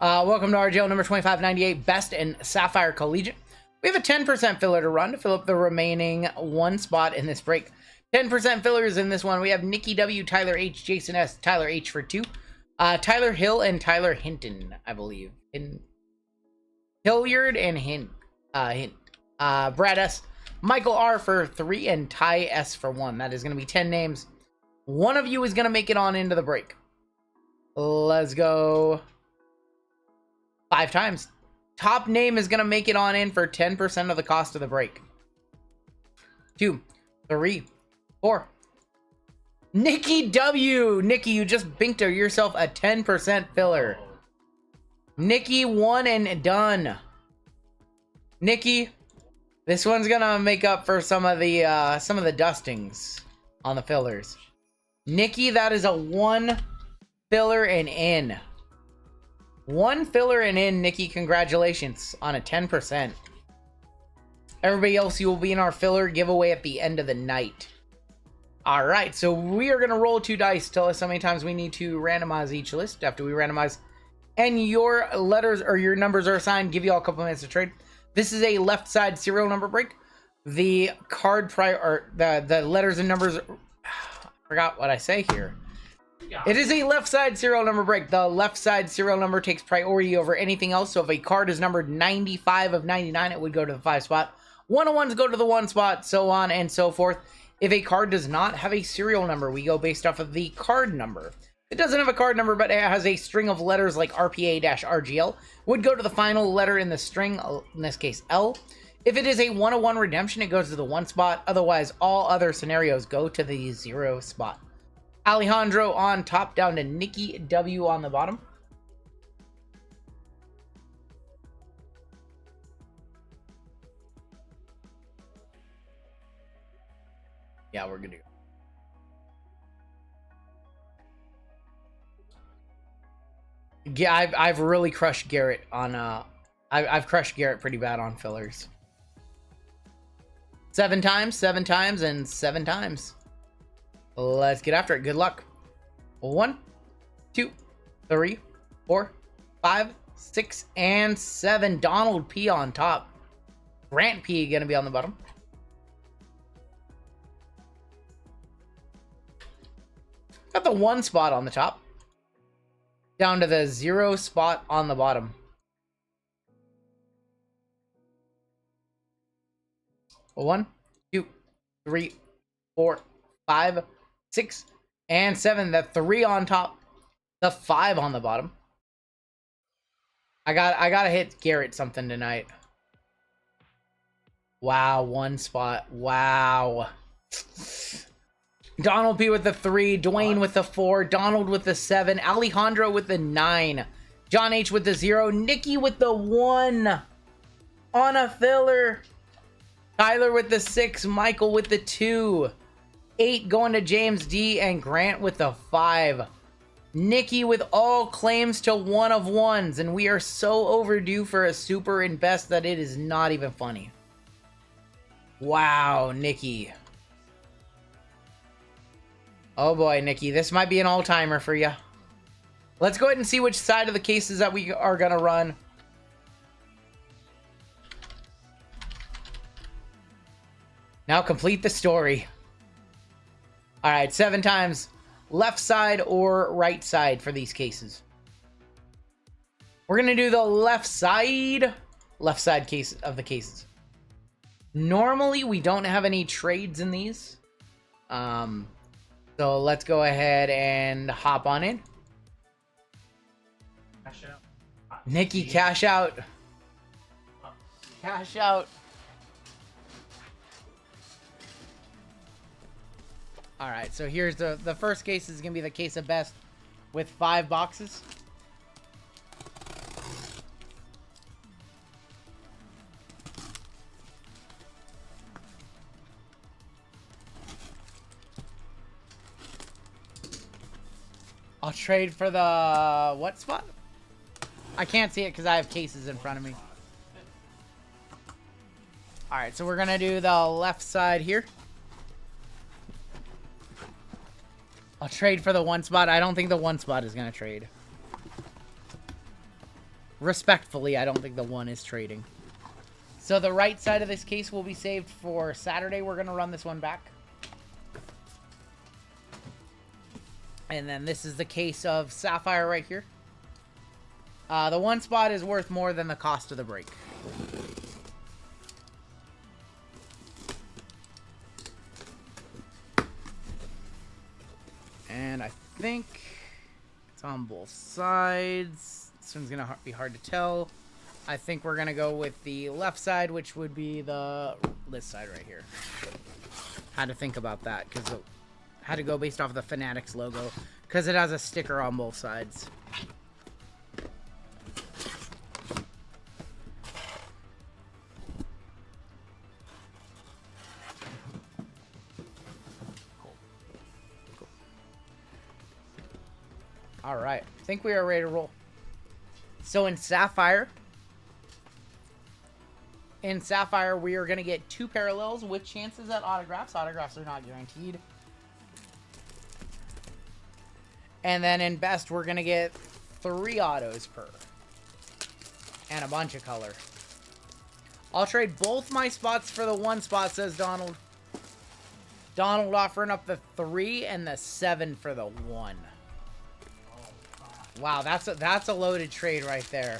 Welcome to RGL number 2598, Best and Sapphire Collegiate. We have a 10% filler to run to fill up the remaining one spot in this break. 10% fillers in this one. We have Nikki W, Tyler H, Jason S, Tyler H for 2. Tyler Hill and Tyler Hinton, I believe. Hilliard and Hint. Brad S, Michael R for 3, and Ty S for 1. That is going to be 10 names. One of you is going to make it on into the break. Let's go 5 times. Top name is going to make it on in for 10% of the cost of the break. 2, 3, 4. Nikki W. Nikki, you just binked yourself a 10% filler. Nikki, 1 and done. Nikki, this one's gonna make up for some of the dustings on the fillers. Nikki, that is a 1 filler and in. 1 filler and in, Nikki. Congratulations on a 10%. Everybody else, you will be in our filler giveaway at the end of the night. All right, so we are gonna roll 2 dice. Tell us how many times we need to randomize each list. After we randomize and your letters or your numbers are assigned, give you all a couple minutes to trade. This is a left side serial number break. The card the letters and numbers. I forgot what I say here. It is a left side serial number break. The left side serial number takes priority over anything else. So if a card is numbered 95 of 99, it would go to the 5 spot. 101s go to the 1 spot, so on and so forth. If a card does not have a serial number, we go based off of the card number. It doesn't have a card number, but it has a string of letters like RPA-RGL, would go to the final letter in the string, in this case, L. If it is a 101 redemption, it goes to the 1 spot. Otherwise, all other scenarios go to the 0 spot. Alejandro on top, down to Nikki W on the bottom. Yeah, we're good to go. Yeah, I've really crushed Garrett on I've crushed Garrett pretty bad on fillers. 7 times, 7 times, and 7 times. Let's get after it. Good luck. 1, 2, 3, 4, 5, 6, and 7. Donald P on top. Grant P gonna be on the bottom. Got the 1 spot on the top. Down to the 0 spot on the bottom. 1, 2, 3, 4, 5, 6, and 7. The 3 on top. The 5 on the bottom. I gotta hit Garrett something tonight. Wow, 1 spot. Wow. Donald P with the 3, Dwayne with the 4, Donald with the 7, Alejandro with the 9, John H with the 0, Nikki with the 1 on a filler, Tyler with the 6, Michael with the 2, 8 going to James D, and Grant with the 5. Nikki with all claims to 1 of 1s, and we are so overdue for a super and best that it is not even funny. Wow, Nikki. Oh boy, Nikki, this might be an all-timer for you. Let's go ahead and see which side of the cases that we are going to run. Now complete the story. All right, 7 times. Left side or right side for these cases. We're going to do the left side case of the cases. Normally, we don't have any trades in these. So let's go ahead and hop on in. Cash out. Nikki, cash out. Cash out. All right, so here's the first case is going to be the case of best with 5 boxes. I'll trade for the what spot? I can't see it because I have cases in front of me. All right, so we're going to do the left side here. I'll trade for the 1 spot. I don't think the 1 spot is going to trade. Respectfully, I don't think the 1 is trading. So the right side of this case will be saved for Saturday. We're going to run this one back. And then this is the case of Sapphire right here. The 1 spot is worth more than the cost of the break. And I think it's on both sides. This one's going to be hard to tell. I think we're going to go with the left side, which would be this side right here. Had to think about that because had to go based off of the Fanatics logo because it has a sticker on both sides. All right, I think we are ready to roll. So in Sapphire, we are going to get 2 parallels with chances at autographs. Autographs are not guaranteed. And then in Best, we're going to get 3 autos per. And a bunch of color. I'll trade both my spots for the 1 spot, says Donald. Donald offering up the 3 and the 7 for the 1. Wow, that's a loaded trade right there.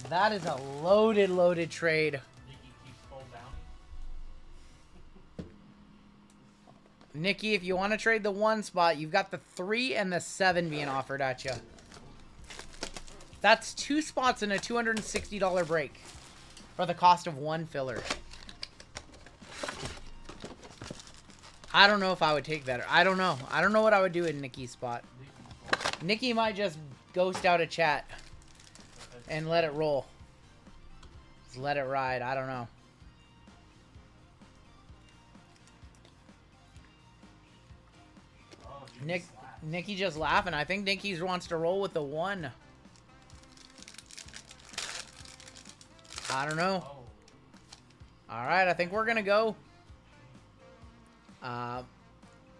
That is a loaded trade. Nikki, if you want to trade the 1 spot, you've got the 3 and the 7 being offered at you. That's 2 spots in a $260 break for the cost of 1 filler. I don't know if I would take that. I don't know. I don't know what I would do in Nikki's spot. Nikki might just ghost out a chat and let it roll. Just let it ride. I don't know. Nikki just laughing. I think Nikki wants to roll with the 1. I don't know. All right, I think we're going to go.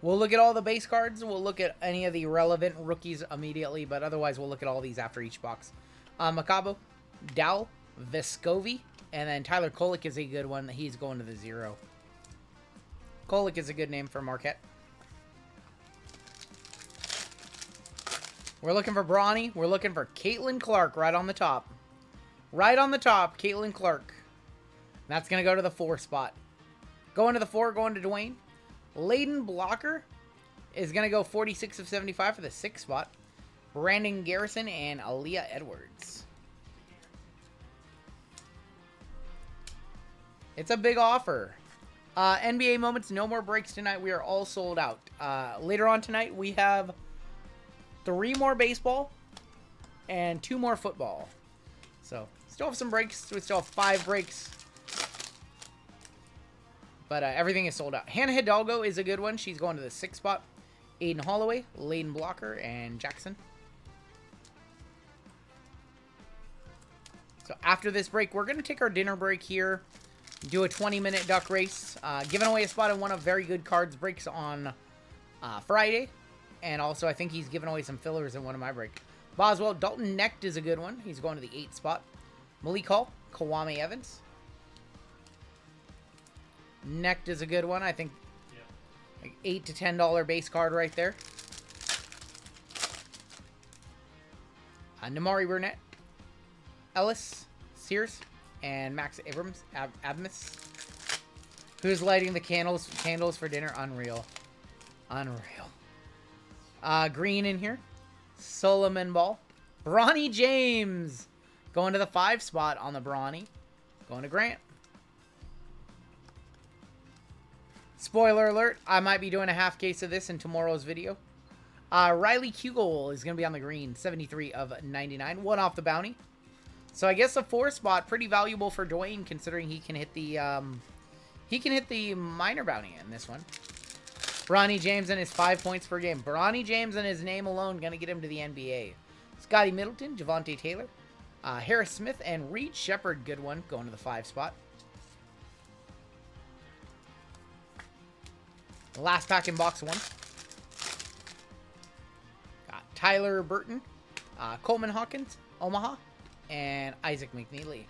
We'll look at all the base cards. We'll look at any of the relevant rookies immediately, but otherwise we'll look at all these after each box. Macabo, Dowell, Vescovi, and then Tyler Kolek is a good one. He's going to the 0. Kolek is a good name for Marquette. We're looking for Brawny. We're looking for Caitlin Clark right on the top. Right on the top, Caitlin Clark. That's going to go to the 4 spot. Going to the 4, going to Dwayne. Layden Blocker is going to go 46 of 75 for the 6 spot. Brandon Garrison and Aaliyah Edwards. It's a big offer. NBA moments, no more breaks tonight. We are all sold out. Later on tonight, we have 3 more baseball and 2 more football. So, still have some breaks. We still have 5 breaks. But everything is sold out. Hannah Hidalgo is a good one. She's going to the 6th spot. Aiden Holloway, Layden Blocker, and Jackson. So after this break, we're going to take our dinner break here. Do a 20-minute duck race. Giving away a spot in one of Very Good Cards breaks on Friday. And also, I think he's giving away some fillers in one of my breaks. Boswell, Dalton Necht is a good one. He's going to the 8th spot. Malik Hall, Kwame Evans. Necht is a good one. I think like $8 to $10 base card right there. Namari Burnett, Ellis, Sears, and Max Abrams, Abmas. Who's lighting the candles for dinner? Unreal. Unreal. Green in here. Solomon Ball. Bronny James. Going to the 5 spot on the Bronny. Going to Grant. Spoiler alert, I might be doing a half case of this in tomorrow's video. Riley Kugel is going to be on the green. 73 of 99. 1 off the bounty. So I guess the 4 spot, pretty valuable for Dwayne considering he can hit the minor bounty in this one. Bronny James and his 5 points per game. Bronny James and his name alone going to get him to the NBA. Scotty Middleton, Javante Taylor, Harris Smith, and Reed Shepard, good one, going to the 5 spot. Last pack in box 1. Got Tyler Burton, Coleman Hawkins, Omaha, and Isaac McNeely.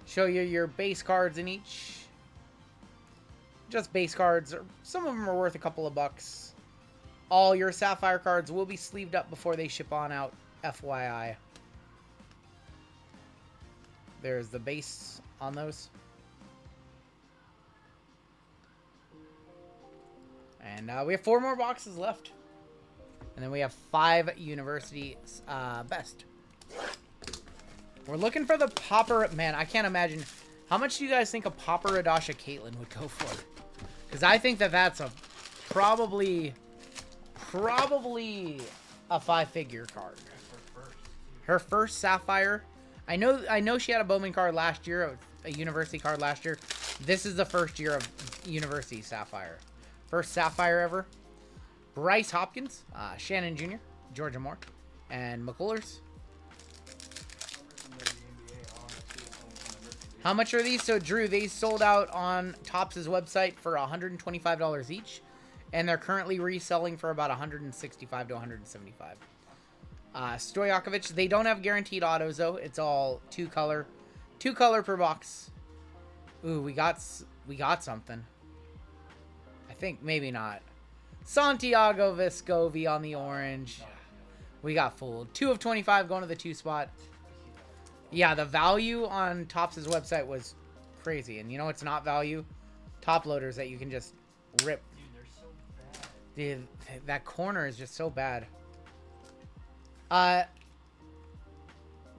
Show you your base cards in each. Just base cards. Some of them are worth a couple of bucks. All your Sapphire cards will be sleeved up before they ship on out. FYI. There's the base on those. And we have 4 more boxes left. And then we have 5 University Best. We're looking for the Popper. Man, I can't imagine. How much do you guys think a Popper Radasha Caitlin would go for? Because I think that that's a probably a 5-figure card. Her first Sapphire. I know she had a Bowman card last year, a University card last year. This is the first year of University Sapphire. First Sapphire ever. Bryce Hopkins, Shannon Jr., Georgia Moore, and McCullers. How much are these? So, Drew, they sold out on Topps' website for $125 each, and they're currently reselling for about $165 to $175. Stojakovic, they don't have guaranteed autos, though. It's all 2 color. 2 color per box. Ooh, we got something. I think maybe not. Santiago Vescovi on the orange. We got fooled. 2 of 25 going to the 2 spot. Yeah, the value on Topps' website was crazy. And you know it's not value? Top loaders that you can just rip. Dude, they're so bad. Dude, that corner is just so bad.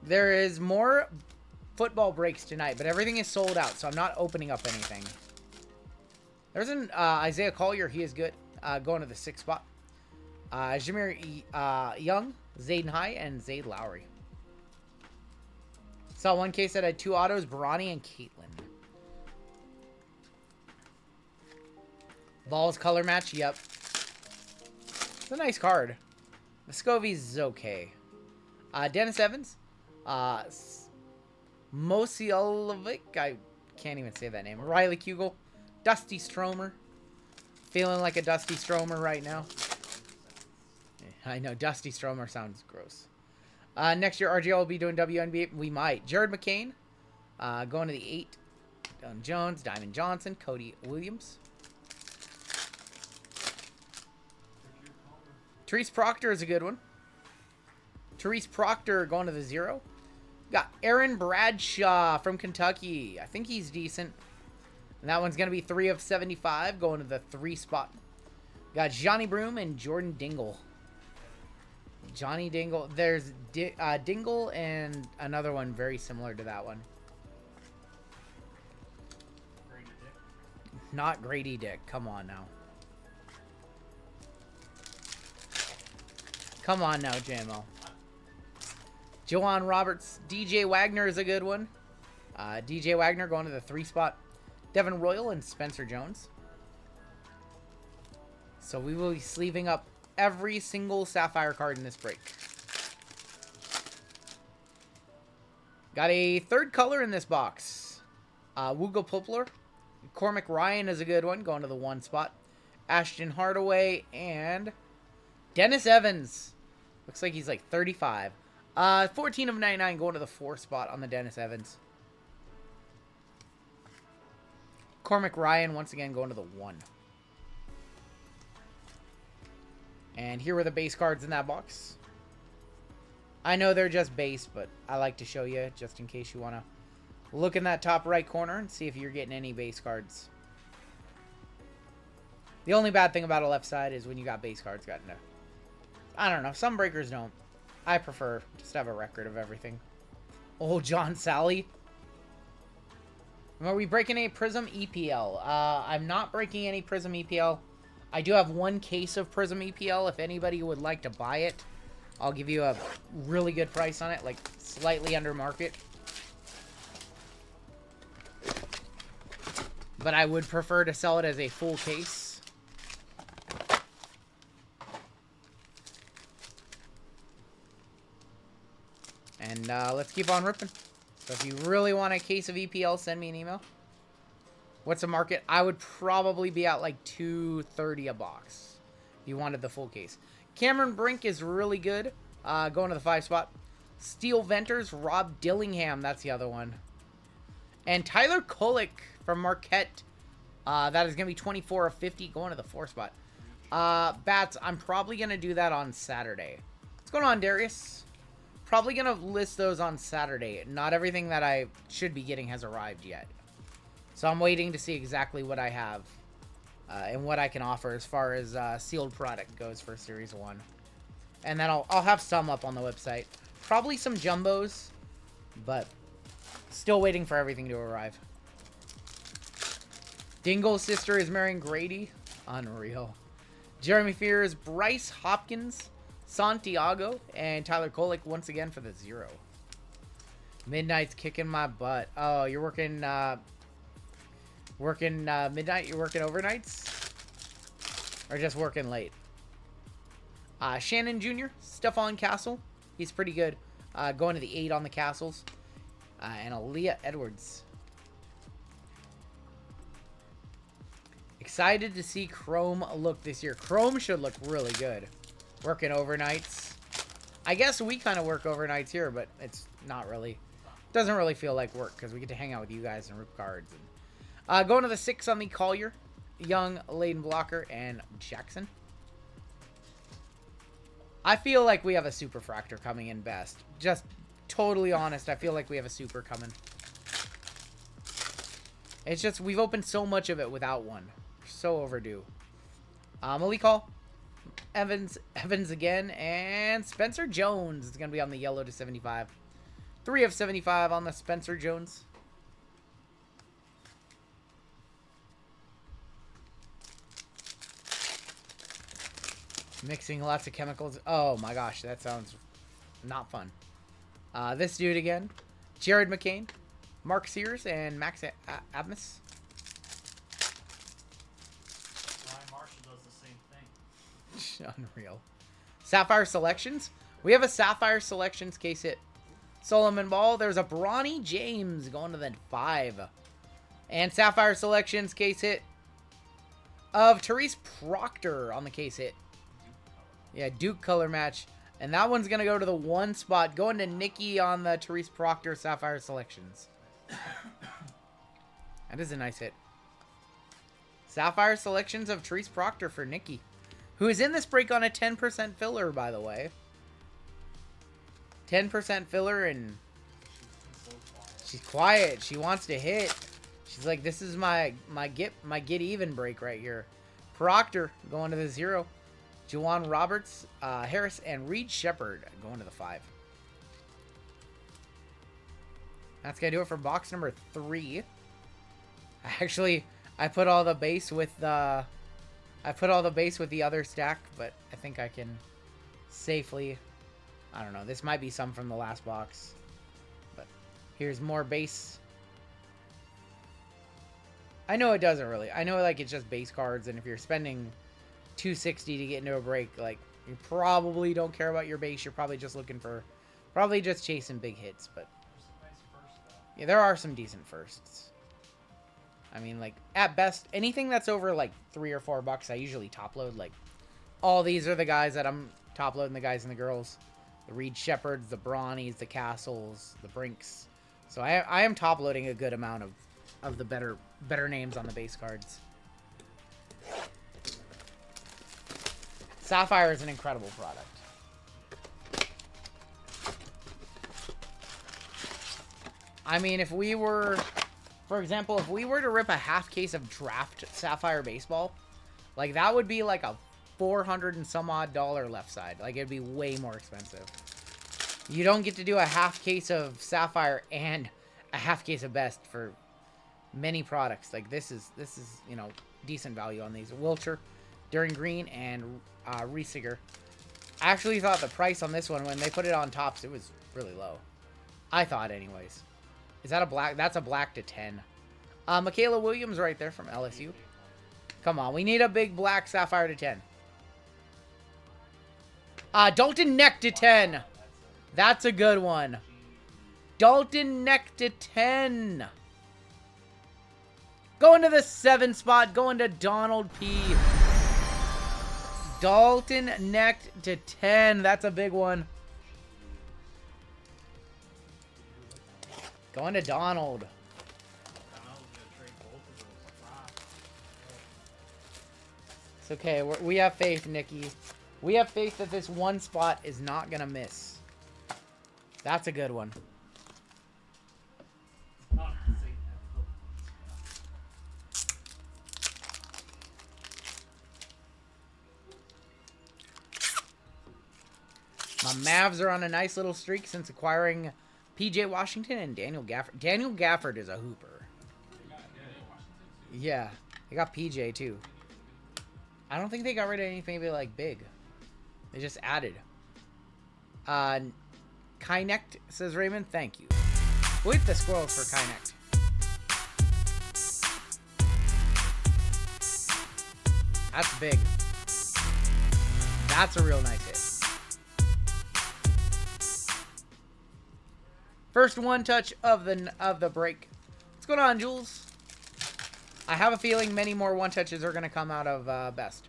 There is more football breaks tonight, but everything is sold out, so I'm not opening up anything. There's an Isaiah Collier. He is good. Going to the 6th spot. Jameer Young, Zayden High, and Zayd Lowry. Saw one case that had 2 autos, Bronny and Caitlin. Vols color match, yep. It's a nice card. Vescovi's okay. Dennis Evans. Mosialovic. I can't even say that name. Riley Kugel. Dusty Stromer. Feeling like a Dusty Stromer right now. I know, Dusty Stromer sounds gross. Next year, RGL will be doing WNBA. We might. Jared McCain. Going to the 8. Dylan Jones. Diamond Johnson. Cody Williams. Therese Proctor is a good one. Therese Proctor going to the 0. Got Aaron Bradshaw from Kentucky. I think he's decent. And that one's going to be 3 of 75 going to the 3 spot. Got Johnny Broom and Jordan Dingle. Johnny Dingle. There's Dingle and another one very similar to that one. Grady Dick. Not Grady Dick. Come on now. Come on now, JMO. Joanne Roberts. DJ Wagner is a good one. DJ Wagner going to the 3 spot. Devin Royal and Spencer Jones. So we will be sleeving up every single Sapphire card in this break. Got a 3rd color in this box. Woogo Poplar. Cormac Ryan is a good one, going to the 1 spot. Ashton Hardaway and Dennis Evans. Looks like he's like 35. 14 of 99 going to the 4 spot on the Dennis Evans. Cormac Ryan once again going to the 1. And here were the base cards in that box. I know they're just base, but I like to show you just in case you want to look in that top right corner and see if you're getting any base cards. The only bad thing about a left side is when you got base cards. I don't know. Some breakers don't. I prefer just to have a record of everything. Oh, John Sally. Are we breaking a Prism EPL? I'm not breaking any Prism EPL. I do have 1 case of Prism EPL. If anybody would like to buy it, I'll give you a really good price on it, like slightly under market. But I would prefer to sell it as a full case. And let's keep on ripping. So if you really want a case of EPL, send me an email. What's the market? I would probably be at like $230 a box if you wanted the full case. Cameron Brink is really good. Going to the 5 spot. Steel Venters, Rob Dillingham. That's the other one. And Tyler Kolek from Marquette. That is going to be 24 of 50 going to the 4 spot. Bats, I'm probably going to do that on Saturday. What's going on, Darius? Probably going to list those on Saturday. Not everything that I should be getting has arrived yet. So I'm waiting to see exactly what I have and what I can offer as far as sealed product goes for Series 1. And then I'll have some up on the website. Probably some jumbos, but still waiting for everything to arrive. Dingle's sister is marrying Grady. Unreal. Jeremy Fears, Bryce Hopkins, Santiago, and Tyler Kolek once again for the 0. Midnight's kicking my butt. Oh, you're working midnight? You're working overnights? Or just working late? Shannon Jr., Stephon Castle. He's pretty good. Going to the 8 on the Castles. And Aaliyah Edwards. Excited to see Chrome look this year. Chrome should look really good. Working overnights. I guess we kind of work overnights here, but it's not really. Doesn't really feel like work because we get to hang out with you guys and rip cards. And, going to the 6 on the Collier. Young, Layden Blocker, and Jackson. I feel like we have a super fractor coming in best. Just totally honest, I feel like we have a super coming. It's just, we've opened so much of it without one. So overdue. Malik Hall. Evans again. And Spencer Jones is going to be on the yellow to 75. 3 of 75 on the Spencer Jones. Mixing lots of chemicals. Oh my gosh, that sounds not fun. This dude again. Jared McCain. Mark Sears and Max Abmas. Ryan Marshall does the same thing. Unreal. Sapphire Selections. We have a Sapphire Selections case hit. Solomon Ball. There's a Bronny James going to the 5. And Sapphire Selections case hit of Therese Proctor on the case hit. Yeah, Duke color match. And that one's going to go to the 1 spot. Going to Nikki on the Therese Proctor Sapphire Selections. That is a nice hit. Sapphire Selections of Therese Proctor for Nikki. Who is in this break on a 10% filler, by the way. 10% filler, and she's quiet. She wants to hit. She's like, this is my get even break right here. Proctor going to the 0. Juwan Roberts, Harris, and Reed Shepard going to the 5. That's gonna do it for box number 3. Actually, I put all the base with the other stack, but I think I can safely. I don't know. This might be some from the last box, but here's more base. I know it doesn't really. I know like it's just base cards, and if you're spending $260 to get into a break, like you probably don't care about your base. You're probably just looking for, probably just chasing big hits. But yeah, there are some decent firsts. I mean, like at best, anything that's over like $3 or $4, I usually top load. Like all these are the guys that I'm top loading, the guys and the girls, the Reed Shepherds, the Brawnies, the Castles, the Brinks. So I am top loading a good amount of the better names on the base cards. Sapphire is an incredible product. I mean, if we were, for example, if we were to rip a half case of draft Sapphire baseball, like that would be like a $400 and some odd left side. Like it'd be way more expensive. You don't get to do a half case of Sapphire and a half case of Best for many products. Like this is, you know, decent value on these. Wilcher, During Green, and Reesiger. I actually thought the price on this one, when they put it on tops, it was really low. I thought anyways. Is that a black? That's a black to 10. Michaela Williams right there from LSU. Come on, we need a big black Sapphire to 10. Dalton Neck to 10. That's a good one. Dalton Neck to 10. Going to the 7 spot, going to Donald P. Dalton Neck to 10. That's a big one. Going to Donald. Donald's gonna trade both of those spots. It's okay. We have faith, Nikki. We have faith that this one spot is not going to miss. That's a good one. Not to say My Mavs are on a nice little streak since acquiring PJ Washington and Daniel Gafford. Daniel Gafford is a hooper. Yeah, they got PJ too. I don't think they got rid of anything maybe like big. They just added. Kinect, says Raymond. Thank you. We'll hit the squirrels for Kinect. That's big. That's a real nice hit. First one touch of the break. What's going on, Jules? I have a feeling many more one touches are going to come out of Best.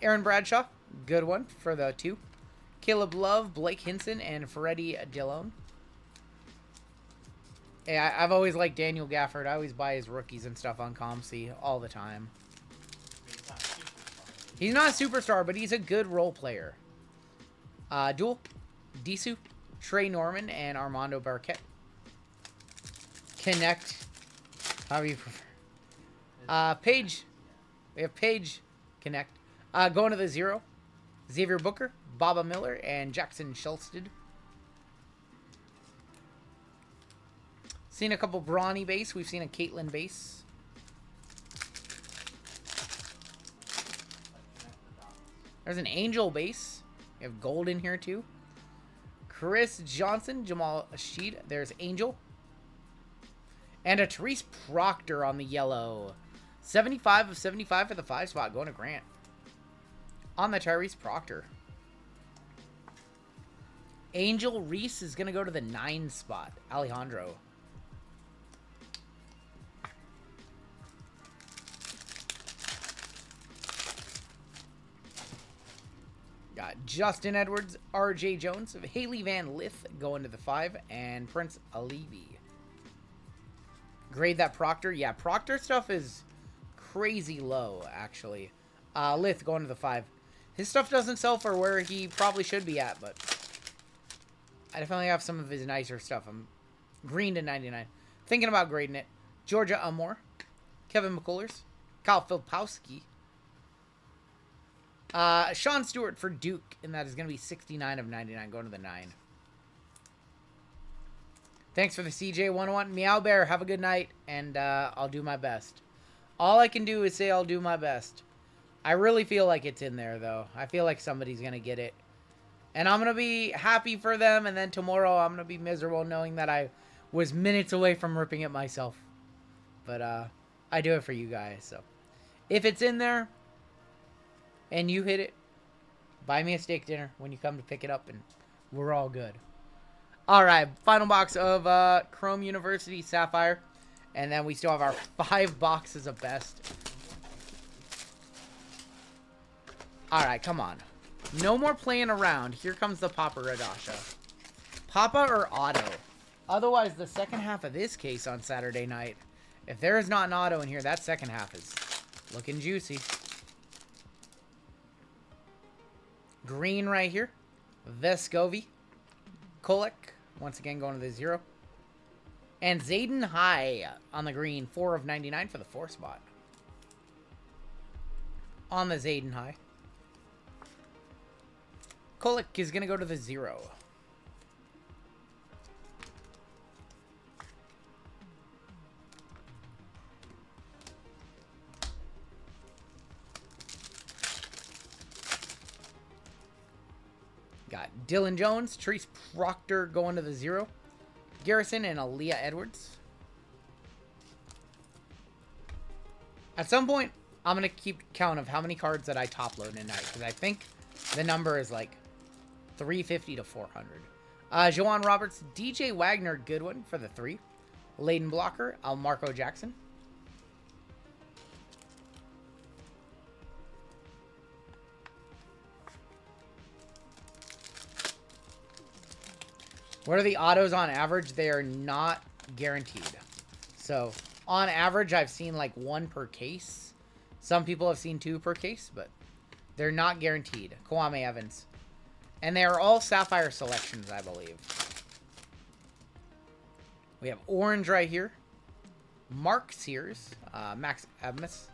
Aaron Bradshaw, good one for the 2. Caleb Love, Blake Hinson, and Freddie Dillon. Hey, I've always liked Daniel Gafford. I always buy his rookies and stuff on ComC all the time. He's not a superstar, but he's a good role player. Duel, Disu, Trey Norman, and Armando Barquette. Connect. How do you prefer? Page. We have Page Connect. Going to the 0. Xavier Booker, Baba Miller, and Jackson Shelsted. Seen a couple Brawny base. We've seen a Caitlyn base. There's an Angel base. We have gold in here too. Chris Johnson, Jamal Sheed. There's Angel. And a Therese Proctor on the yellow. 75 of 75 for the 5 spot. Going to Grant. On the Tyrese Proctor. Angel Reese is going to go to the 9 spot. Alejandro. Got Justin Edwards, RJ Jones, Haley Van Lith going to the 5, and Prince Alivi. Grade that Proctor. Yeah, Proctor stuff is crazy low, actually. Lith going to the 5. His stuff doesn't sell for where he probably should be at, but I definitely have some of his nicer stuff. I'm green to 99. Thinking about grading it. Georgia Amore, Kevin McCullers, Kyle Filipowski, Sean Stewart for Duke, and that is going to be 69 of 99 going to the 9. Thanks for the CJ101. Meow Bear, have a good night, and I'll do my best. All I can do is say I'll do my best. I really feel like it's in there, though. I feel like somebody's going to get it. And I'm going to be happy for them, and then tomorrow I'm going to be miserable knowing that I was minutes away from ripping it myself. But I do it for you guys, so. If it's in there, and you hit it, buy me a steak dinner when you come to pick it up, and we're all good. All right, final box of Chrome University Sapphire, and then we still have our 5 boxes of Best. All right, come on. No more playing around. Here comes the Papa Radasha. Papa or Auto. Otherwise, the second half of this case on Saturday night, if there is not an Auto in here, that second half is looking juicy. Green right here. Vescovi. Kolek. Once again going to the 0. And Zayden High on the green. 4 of 99 for the 4 spot. On the Zayden High. Kolek is going to go to the 0. Got Dylan Jones, Therese Proctor going to the 0. Garrison and Aaliyah Edwards. At some point, I'm going to keep count of how many cards that I top load in a night. Because I think the number is like 350 to 400. Joanne Roberts, DJ Wagner, good one for the 3. Layden Blocker, Marco Jackson. What are the autos on average? They are not guaranteed. So, on average, I've seen like 1 per case. Some people have seen 2 per case, but they're not guaranteed. Kwame Evans. And they are all Sapphire selections, I believe. We have Orange right here. Mark Sears. Max Abmas.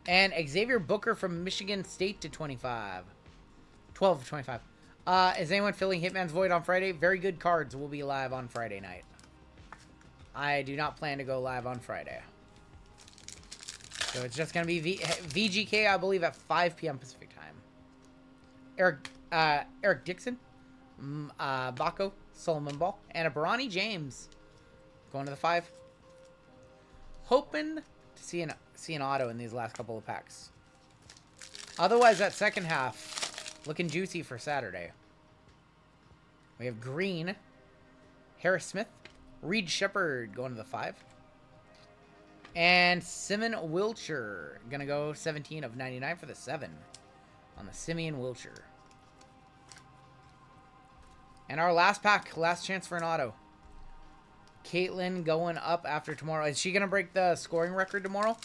And Xavier Booker from Michigan State to 25. 12 of 25. Is anyone filling Hitman's Void on Friday? Very good cards will be live on Friday night. I do not plan to go live on Friday. So it's just going to be VGK, I believe, at 5 p.m. Pacific time. Eric Dixon. Baco. Solomon Ball. And a Barani James. Going to the 5. Hoping to see an auto in these last couple of packs. Otherwise, that second half looking juicy for Saturday. We have Green, Harris Smith, Reed Shepard going to the 5. And Simon Wilcher going to go 17 of 99 for the 7 on the Simeon Wilcher. And our last pack, last chance for an auto. Caitlin going up after tomorrow. Is she going to break the scoring record tomorrow?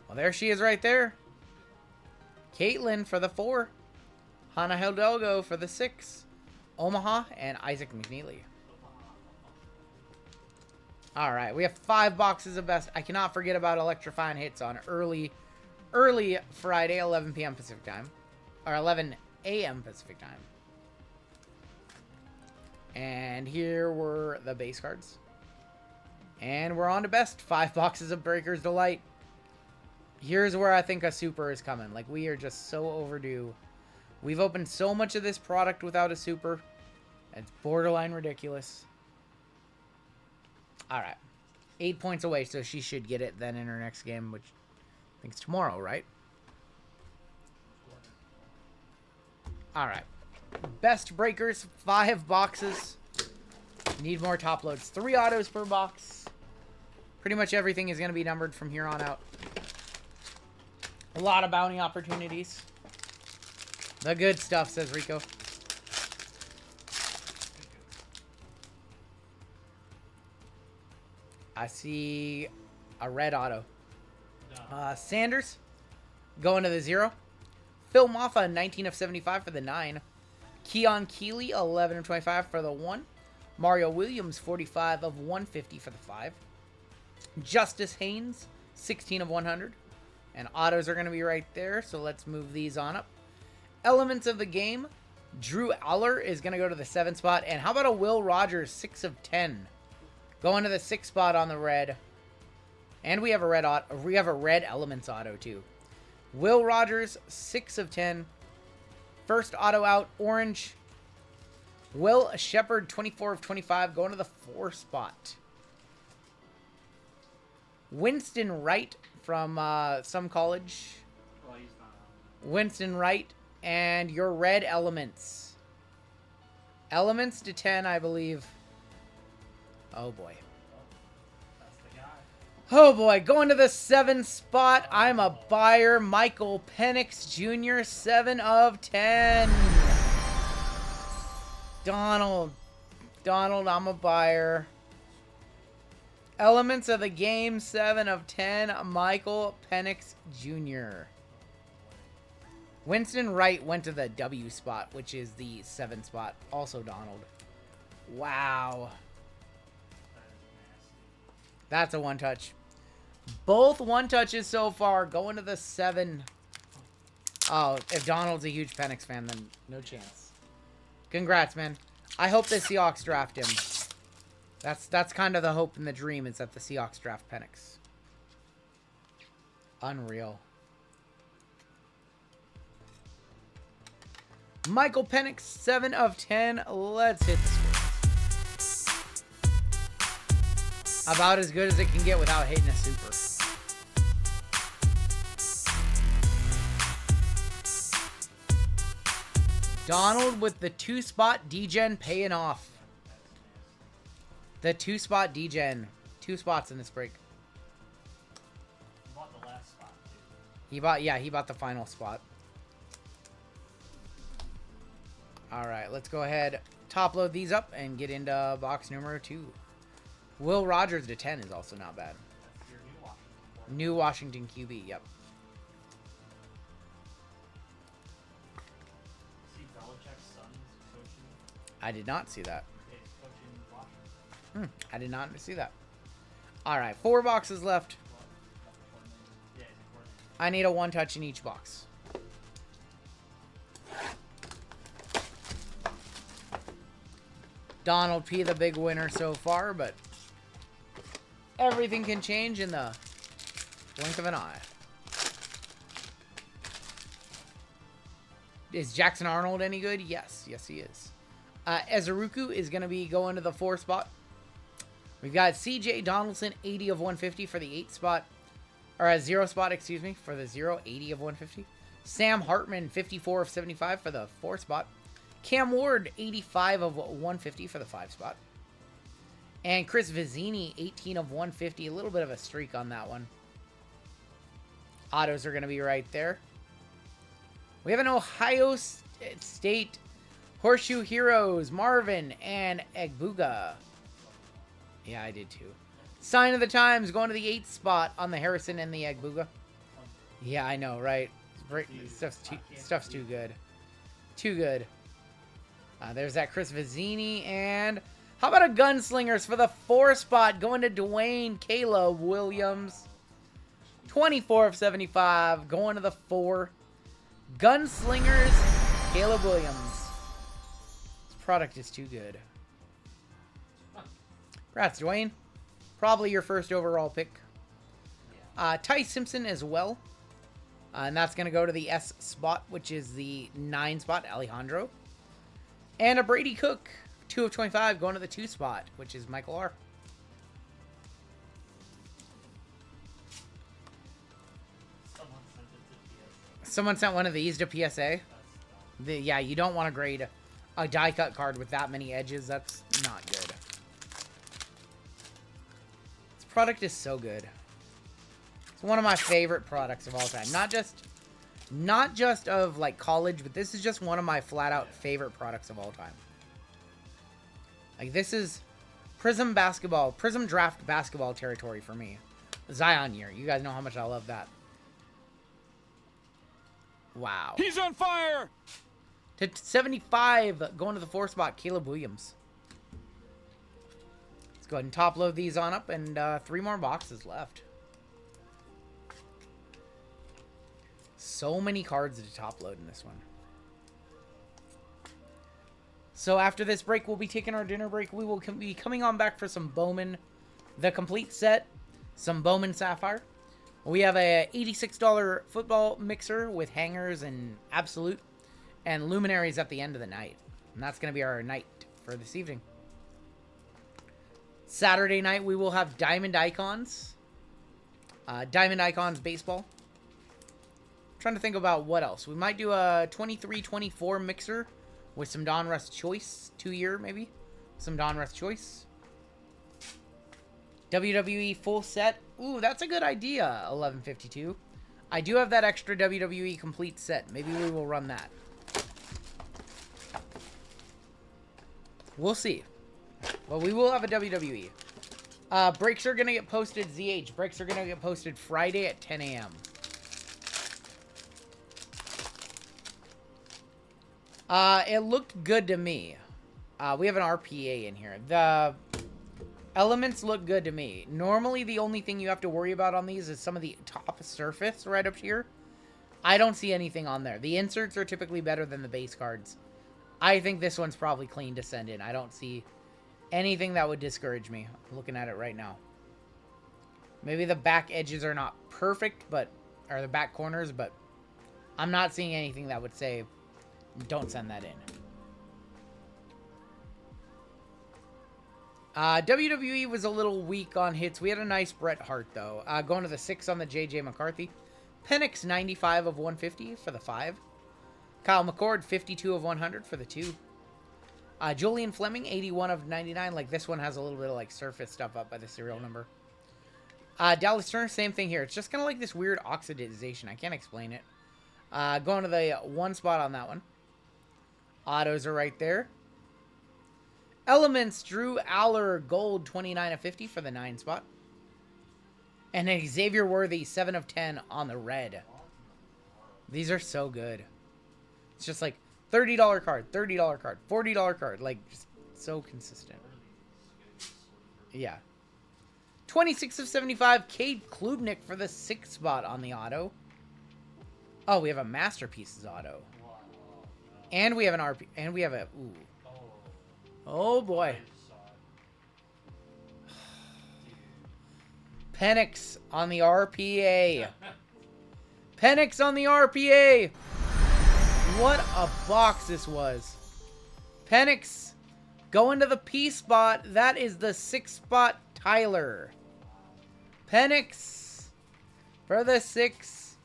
Well, there she is right there. Caitlin for the 4. Hannah Hidalgo for the 6. Omaha and Isaac McNeely. Alright, we have 5 boxes of best. I cannot forget about electrifying hits on early Friday, 11 p.m. Pacific time. Or 11 a.m. Pacific time. And here were the base cards. And we're on to best. 5 boxes of Breaker's Delight. Here's where I think a super is coming. Like, we are just so overdue. We've opened so much of this product without a super. It's borderline ridiculous. Alright. 8 points away, so she should get it then in her next game, which I think it's tomorrow, right? Alright. Best breakers, 5 boxes. Need more top loads. 3 autos per box. Pretty much everything is going to be numbered from here on out. A lot of bounty opportunities. The good stuff, says Rico. I see a red auto. Sanders going to the 0. Phil Maffa, 19 of 75 for the 9. Keon Keeley, 11 of 25 for the 1. Mario Williams, 45 of 150 for the 5. Justice Haynes, 16 of 100. And autos are going to be right there, so let's move these on up. Elements of the game. Drew Aller is going to go to the 7 spot. And how about a Will Rogers, 6 of 10. Going to the 6 spot on the red. And we have a red auto. We have a red Elements auto, too. Will Rogers, 6 of 10. First auto out, orange. Will Shepard, 24 of 25, going to the 4 spot. Winston Wright from some college. Well, he's not. Winston Wright and your red Elements. Elements to 10, I believe. Oh, boy. That's the guy. Oh, boy. Going to the 7 spot. I'm a buyer. Michael Penix Jr., 7 of 10. Donald, I'm a buyer. Elements of the game, 7 of 10. Michael Penix Jr. Winston Wright went to the W spot, which is the 7 spot. Also Donald. Wow. That's a 1-touch. Both 1-touches so far. Going to the 7. Oh, if Donald's a huge Penix fan, then no chance. Congrats, man. I hope the Seahawks draft him. That's kind of the hope and the dream, is that the Seahawks draft Penix. Unreal. Michael Penix, 7 of 10. Let's hit the score. About as good as it can get without hitting a super. Donald with the 2-spot degen paying off. The 2-spot degen. 2 spots in this break. He bought the last spot, too. He bought the final spot. All right, let's go ahead, top load these up and get into box number 2. Will Rogers to 10 is also not bad. That's your new Washington. New Washington QB, yep. See Belichick's son's coaching. I did not see that. Yeah, he's coaching Washington. I did not see that. All right, 4 boxes left. Yeah, he's a coordinator. I need a 1 touch in each box. Donald P, the big winner so far, but everything can change in the blink of an eye. Is Jackson Arnold any good? Yes. Yes, he is. Ezeruku is going to be going to the 4 spot. We've got CJ Donaldson, 80 of 150 for the 8 spot. Or a 0 spot, excuse me, for the 0, 80 of 150. Sam Hartman, 54 of 75 for the 4 spot. Cam Ward, 85 of 150 for the 5 spot. And Chris Vizzini, 18 of 150. A little bit of a streak on that one. Autos are going to be right there. We have an Ohio State Horseshoe Heroes, Marvin and Egbuga. Yeah, I did too. Sign of the Times going to the 8th spot on the Harrison and the Egbuga. Yeah, I know, right? Stuff's too good. Too good. There's that Chris Vizzini. And how about a Gunslingers for the 4 spot going to Dwayne Caleb Williams. 24 of 75 going to the 4. Gunslingers Caleb Williams. This product is too good. Congrats, Dwayne. Probably your first overall pick. Ty Simpson as well. And that's going to go to the S spot, which is the 9 spot, Alejandro. And a Brady Cook, 2 of 25, going to the 2 spot, which is Michael R. Someone sent one of these to PSA. Yeah, you don't want to grade a die cut card with that many edges. That's not good. This product is so good. It's one of my favorite products of all time. Not just of like college, but this is just one of my flat out favorite products of all time. Like this is Prism Draft basketball territory for me. Zion year. You guys know how much I love that. Wow. He's on fire! To 75, going to the 4 spot, Caleb Williams. Let's go ahead and top load these on up, and 3 more boxes left. So many cards to top load in this one. So after this break, we'll be taking our dinner break. We will be coming on back for some Bowman, the complete set, some Bowman Sapphire. We have a $86 football mixer with hangers and absolute and luminaries at the end of the night. And that's going to be our night for this evening. Saturday night, we will have Diamond Icons. Diamond Icons baseball. I'm trying to think about what else. We might do a 23-24 mixer with some Donruss Choice. 2-year, maybe. Some Donruss Choice. WWE full set. Ooh, that's a good idea, 1152. I do have that extra WWE complete set. Maybe we will run that. We'll see. But we will have a WWE. Breaks are going to get posted, ZH. Breaks are going to get posted Friday at 10 a.m. It looked good to me. We have an RPA in here. The elements look good to me. Normally, the only thing you have to worry about on these is some of the top surface right up here. I don't see anything on there. The inserts are typically better than the base cards. I think this one's probably clean to send in. I don't see anything that would discourage me. I'm looking at it right now. Maybe the back edges are not perfect, or the back corners, but I'm not seeing anything that would say, don't send that in. WWE was a little weak on hits. We had a nice Bret Hart, though. Going to the 6 on the J.J. McCarthy. Penix, 95 of 150 for the 5. Kyle McCord, 52 of 100 for the 2. Julian Fleming, 81 of 99. Like, this one has a little bit of, like, surface stuff up by the serial number. Dallas Turner, same thing here. It's just kind of like this weird oxidization. I can't explain it. Going to the 1 spot on that one. Autos are right there. Elements, Drew Aller, gold, 29 of 50 for the 9 spot. And a Xavier Worthy, 7 of 10 on the red. These are so good. It's just like $30 card, $30 card, $40 card. Like, just so consistent. Yeah. 26 of 75, Cade Klubnik for the 6 spot on the auto. Oh, we have a Masterpieces auto. And we have an RP. And we have a... Ooh. Oh, boy. Penix on the RPA. Penix on the RPA. What a box this was. Penix going to the P spot. That is the 6 spot Tyler. Penix for the 6.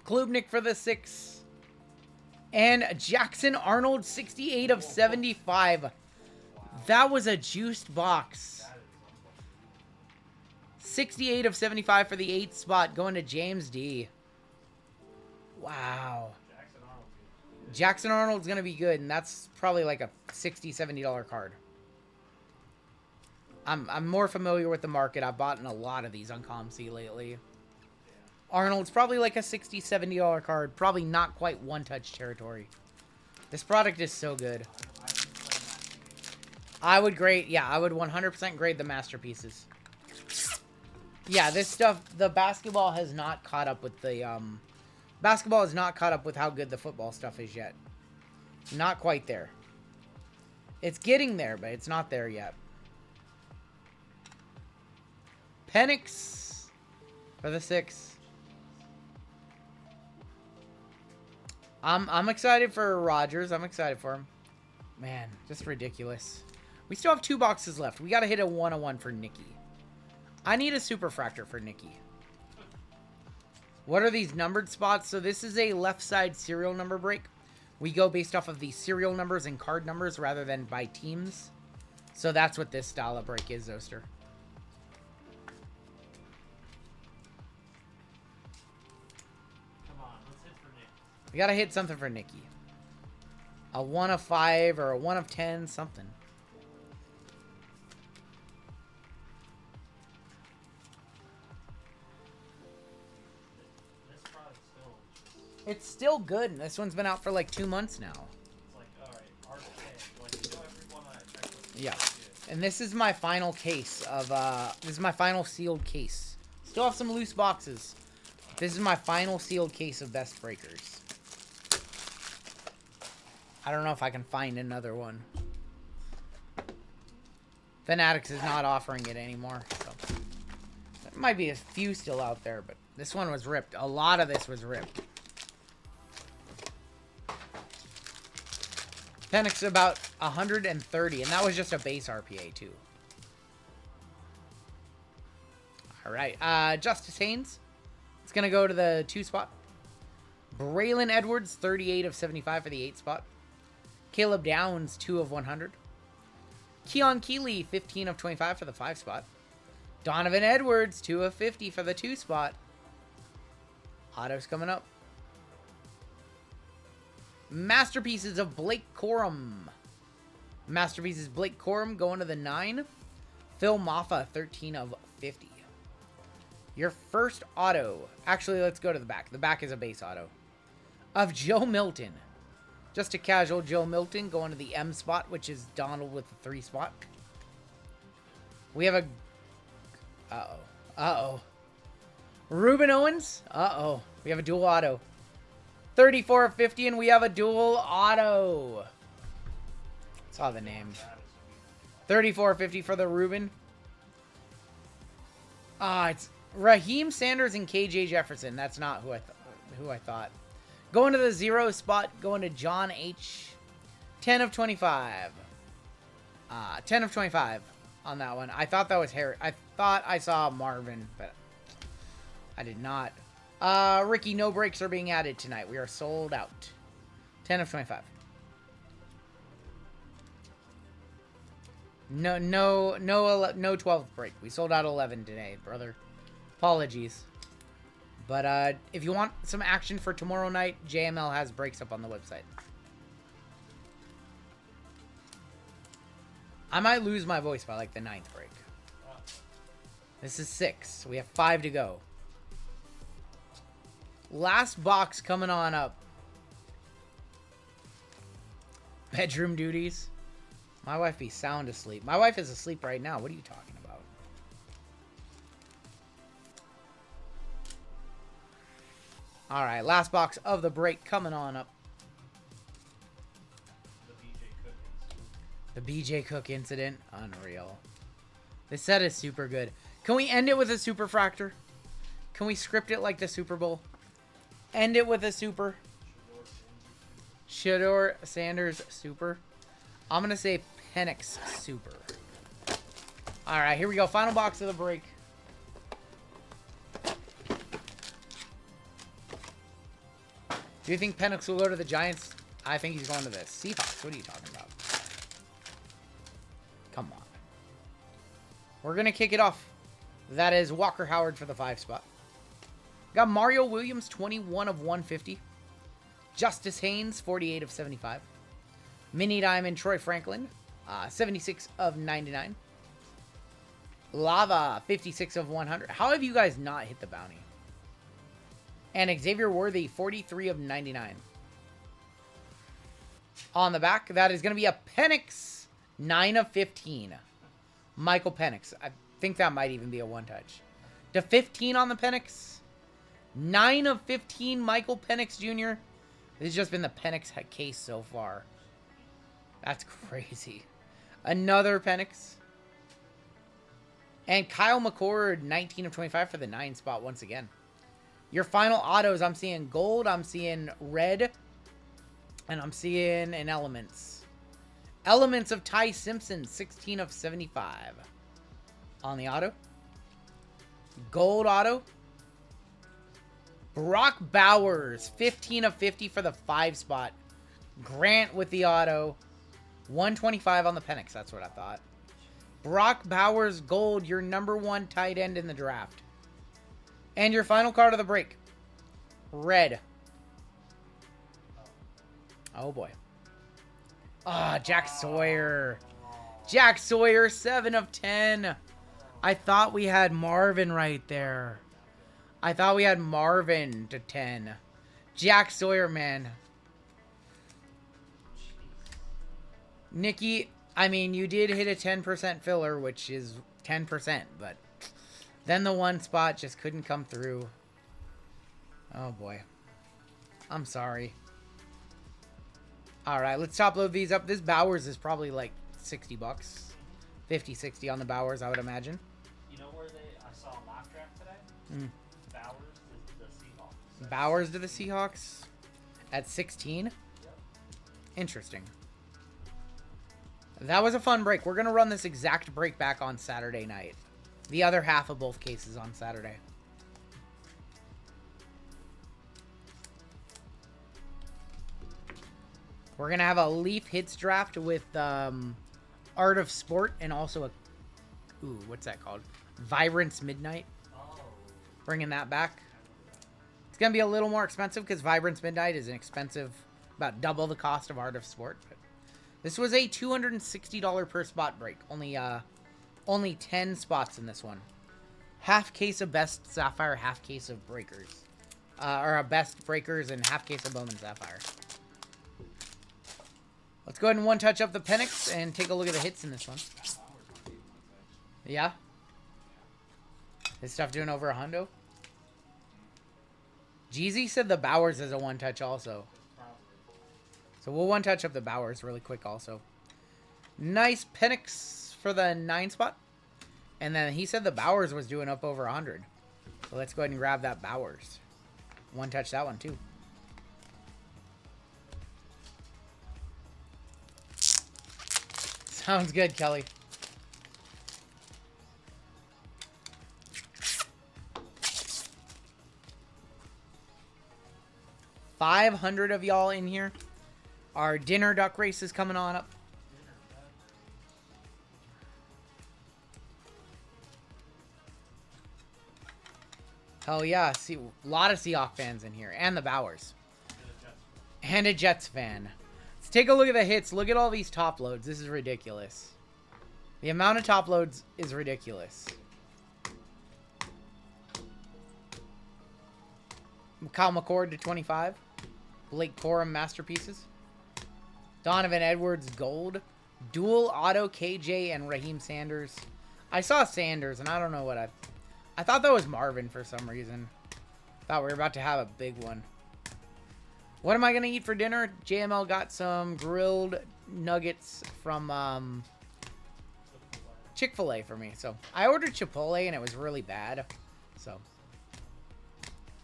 Klubnik for the 6. And Jackson Arnold, 68 of 75. That was a juiced box. 68 of 75 for the 8th spot, going to James D. Wow. Jackson Arnold's going to be good, and that's probably like a $60, $70 card. I'm more familiar with the market. I've bought in a lot of these on ComC lately. Arnold's probably like a $60, $70 card. Probably not quite one-touch territory. This product is so good. I would grade, yeah, I would 100% grade the Masterpieces. Yeah, this stuff, the basketball has not caught up with the, basketball has not caught up with how good the football stuff is yet. Not quite there. It's getting there, but it's not there yet. Penix for the 6. I'm excited for Rodgers. I'm excited for him. Man, just ridiculous. We still have 2 boxes left. We got to hit a 101 for Nikki. I need a Superfractor for Nikki. What are these numbered spots? So this is a left side serial number break. We go based off of the serial numbers and card numbers rather than by teams. So that's what this style of break is, Oster. Come on, let's hit for Nick. We gotta hit something for Nikki. A 1 of 5 or a 1 of 10, something. This product's still just, It's still good, and this one's been out for like 2 months now. it's like, alright, RGL. Like, you know, everyone I checked with. Yeah. And this is my final case of, this is my final sealed case. Still have some loose boxes. This is my final sealed case of Best Breakers. I don't know if I can find another one. Fanatics is not offering it anymore, so. There might be a few still out there, but this one was ripped. A lot of this was ripped. Penix about 130, and that was just a base RPA, too. Alright, Justice Haynes. It's going to go to the 2 spot. Braylon Edwards, 38 of 75 for the 8 spot. Caleb Downs, 2 of 100. Keon Keeley, 15 of 25 for the 5 spot. Donovan Edwards, 2 of 50 for the 2 spot. Auto's coming up. Masterpieces of Blake Corum. Masterpieces Blake Corum going to the 9. Phil Maffa, 13 of 50. Your first auto. Actually, let's go to the back. The back is a base auto. Of Joe Milton. Just a casual Joe Milton going to the M spot, which is Donald with the 3 spot. We have a... Uh-oh. Uh-oh. Ruben Owens. Uh-oh. We have a dual auto. 34 of 50, and we have a dual auto. Saw the name. 34 of 50 for the Ruben. It's Raheem Sanders and KJ Jefferson. That's not who I thought. Going to the 0 spot, going to John H. 10 of 25. 10 of 25 on that one. I thought that was Harry. I thought I saw Marvin, but I did not. Ricky, no breaks are being added tonight. We are sold out. 10 of 25. No 12th break. We sold out 11 today, brother. Apologies. But if you want some action for tomorrow night, JML has breaks up on the website. I might lose my voice by like the 9th break. This is 6. We have 5 to go. Last box coming on up. Bedroom duties. My wife be sound asleep. My wife is asleep right now. What are you talking about? Alright, last box of the break coming on up. The BJ Cook incident. Unreal. This set is super good. Can we end it with a super fractor? Can we script it like the Super Bowl? End it with a super. Shador Sanders super. I'm going to say Penix super. Alright, here we go. Final box of the break. Do you think Penix will go to the Giants? I think he's going to the Seahawks. What are you talking about? Come on. We're going to kick it off. That is Walker Howard for the 5 spot. Got Mario Williams, 21 of 150. Justice Haynes, 48 of 75. Mini Diamond Troy Franklin, 76 of 99. Lava, 56 of 100. How have you guys not hit the bounty? And Xavier Worthy, 43 of 99. On the back, that is going to be a Penix, 9 of 15. Michael Penix. I think that might even be a one-touch. To 15 on the Penix. 9 of 15, Michael Penix Jr. This has just been the Penix case so far. That's crazy. Another Penix. And Kyle McCord, 19 of 25 for the 9 spot once again. Your final autos, I'm seeing gold, I'm seeing red, and I'm seeing an Elements. Elements of Ty Simpson, 16 of 75 on the auto. Gold auto. Brock Bowers, 15 of 50 for the 5 spot. Grant with the auto. 125 on the Penix, that's what I thought. Brock Bowers gold, your #1 tight end in the draft. And your final card of the break. Red. Oh boy. Ah, Jack Sawyer. Jack Sawyer, 7 of 10. I thought we had Marvin right there. I thought we had Marvin to 10. Jack Sawyer, man. Nikki, I mean, you did hit a 10% filler, which is 10%, but then the 1 spot just couldn't come through. Oh, boy. I'm sorry. All right, let's top load these up. This Bowers is probably like 60 bucks. 50, 60 on the Bowers, I would imagine. You know where I saw a mock draft today? Bowers to the Seahawks. Bowers to the Seahawks at 16? Yep. Interesting. That was a fun break. We're going to run this exact break back on Saturday night. The other half of both cases on Saturday. We're going to have a Leaf Hits draft with Art of Sport and also a... Ooh, what's that called? Vibrance Midnight. Oh. Bringing that back. It's going to be a little more expensive because Vibrance Midnight is an expensive... About double the cost of Art of Sport. But this was a $260 per spot break. Only 10 spots in this one. Half case of Best Sapphire, half case of Breakers. Or a Best Breakers and half case of Bowman Sapphire. Let's go ahead and one touch up the Penix and take a look at the hits in this one. Yeah? This stuff doing over a hundo? Jeezy said the Bowers is a one touch also. So we'll one touch up the Bowers really quick also. Nice Penix for the 9 spot. And then he said the Bowers was doing up over 100. So let's go ahead and grab that Bowers. One touch that one too. Sounds good, Kelly. $500 of y'all in here. Our dinner duck race is coming on up. Hell yeah. See, a lot of Seahawks fans in here. And the Bowers. And a Jets fan. Let's take a look at the hits. Look at all these top loads. This is ridiculous. The amount of top loads is ridiculous. Kyle McCord to 25. Blake Corum masterpieces. Donovan Edwards gold. Dual auto KJ and Raheem Sanders. I saw Sanders and I don't know what I thought that was Marvin for some reason. Thought we were about to have a big one. What am I going to eat for dinner? JML got some grilled nuggets from Chick-fil-A for me. So I ordered Chipotle and it was really bad. So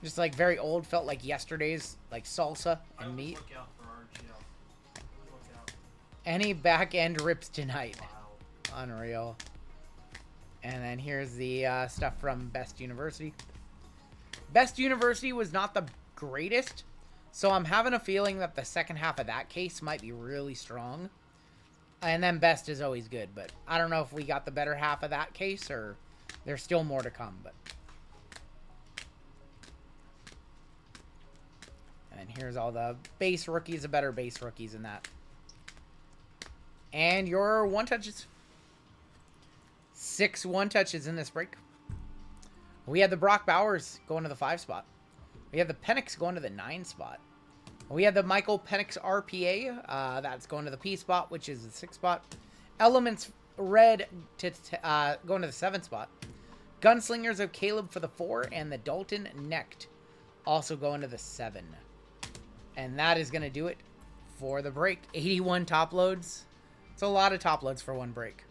just like very old, felt like yesterday's like salsa and meat. Look out for RGL. Look out. Any back end rips tonight. Wow. Unreal. And then here's the stuff from Best University. Best University was not the greatest, so I'm having a feeling that the second half of that case might be really strong. And then Best is always good, but I don't know if we got the better half of that case or there's still more to come. But and here's all the base rookies, the better base rookies in that. And your one touches. 6 one touches in this break. We had the Brock Bowers going to the 5 spot. We have the Penix going to the 9 spot. We have the Michael Penix RPA. That's going to the P spot, which is the 6 spot. Elements Red to going to the 7 spot. Gunslingers of Caleb for the 4. And the Dalton Necht also going to the 7. And that is going to do it for the break. 81 top loads. It's a lot of top loads for one break.